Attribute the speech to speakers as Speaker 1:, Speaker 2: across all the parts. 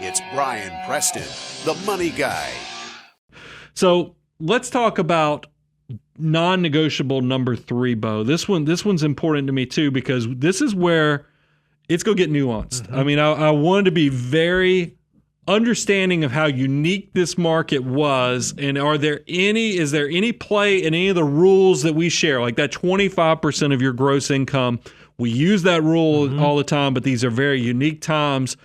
Speaker 1: It's Brian Preston, the Money Guy.
Speaker 2: So let's talk about non-negotiable number 3, Bo. This one's important to me too, because this is where it's going to get nuanced. Mm-hmm. I mean, I wanted to be very understanding of how unique this market was, and is there any play in any of the rules that we share, like that 25% of your gross income? We use that rule all the time, but these are very unique times.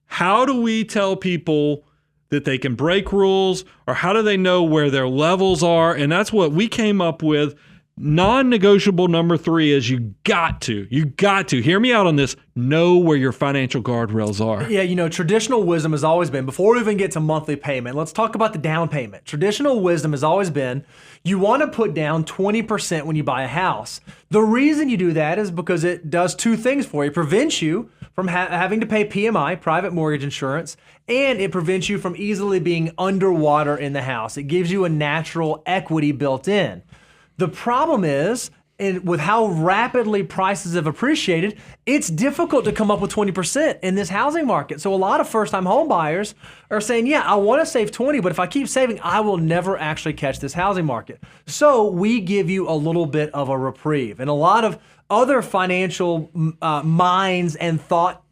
Speaker 2: How do we tell people that they can break rules, or how do they know where their levels are? And that's what we came up with. Non-negotiable number 3 is you got to hear me out on this. Know where your financial guardrails are.
Speaker 3: Yeah, traditional wisdom has always been, before we even get to monthly payment, let's talk about the down payment. Traditional wisdom has always been, you want to put down 20% when you buy a house. The reason you do that is because it does 2 things for you. It prevents you from having to pay PMI, private mortgage insurance, and it prevents you from easily being underwater in the house. It gives you a natural equity built in. The problem is, with how rapidly prices have appreciated, it's difficult to come up with 20% in this housing market. So a lot of first-time home buyers are saying, yeah, I want to save 20, but if I keep saving, I will never actually catch this housing market. So we give you a little bit of a reprieve. And a lot of other financial minds and thought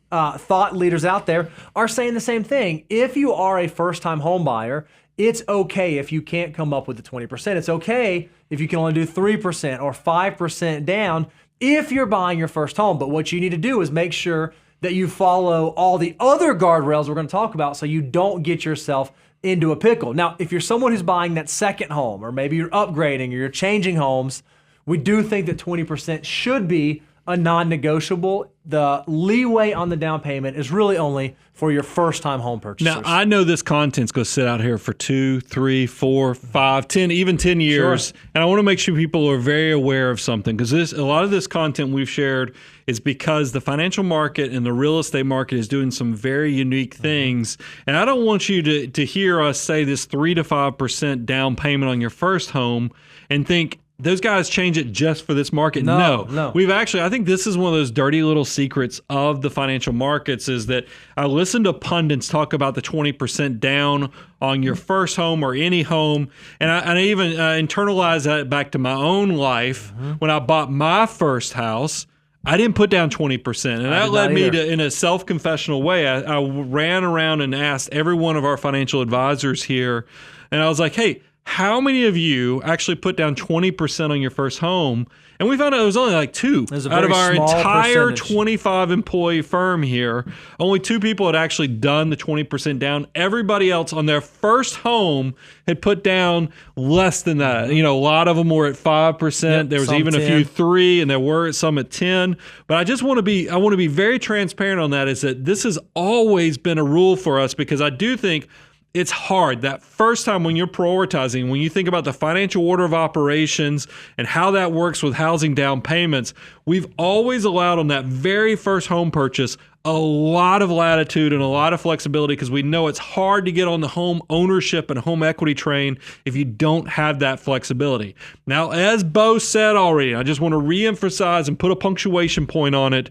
Speaker 3: leaders out there are saying the same thing. If you are a first-time home buyer, it's okay if you can't come up with the 20%. It's okay if you can only do 3% or 5% down if you're buying your first home. But what you need to do is make sure that you follow all the other guardrails we're going to talk about so you don't get yourself into a pickle. Now, if you're someone who's buying that second home, or maybe you're upgrading or you're changing homes, we do think that 20% should be a non-negotiable. The leeway on the down payment is really only for your first-time home purchasers.
Speaker 2: Now, I know this content's going to sit out here for 2, 3, 4, 5, 10, even 10 years. Sure. And I want to make sure people are very aware of something, because a lot of this content we've shared is because the financial market and the real estate market is doing some very unique things. And I don't want you to hear us say this 3 to 5% down payment on your first home and think, those guys change it just for this market. No. I think this is one of those dirty little secrets of the financial markets, is that I listen to pundits talk about the 20% down on your first home or any home. And I even internalize that back to my own life. When I bought my first house, I didn't put down 20%. And that led me to, in a self-confessional way, I ran around and asked every one of our financial advisors here. And I was like, hey, how many of you actually put down 20% on your first home? And we found out it was only like 2 out of our entire 25 employee firm here. Only 2 people had actually done the 20% down. Everybody else on their first home had put down less than that. A lot of them were at 5%. Yep, there was even 10. A few 3, and there were some at 10. But I want to be very transparent on that, is that this has always been a rule for us, because I do think it's hard that first time when you're prioritizing, when you think about the financial order of operations and how that works with housing down payments. We've always allowed on that very first home purchase a lot of latitude and a lot of flexibility, because we know it's hard to get on the home ownership and home equity train if you don't have that flexibility. Now, as Bo said already, I just want to reemphasize and put a punctuation point on it.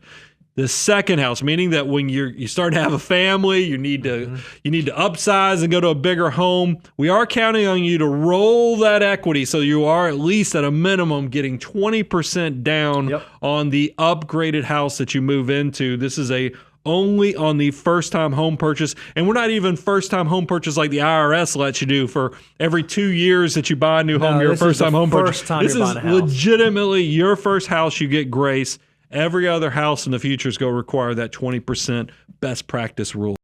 Speaker 2: The second house, meaning that when you start to have a family, you need to upsize and go to a bigger home. We are counting on you to roll that equity, so you are at least at a minimum getting 20% down on the upgraded house that you move into. This is only on the first-time home purchase, and we're not even first-time home purchase like the IRS lets you do for every 2 years that you buy a new home. You're a first-time home purchase. This is legitimately your first house. You get grace. Every other house in the future is going to require that 20% best practice rule.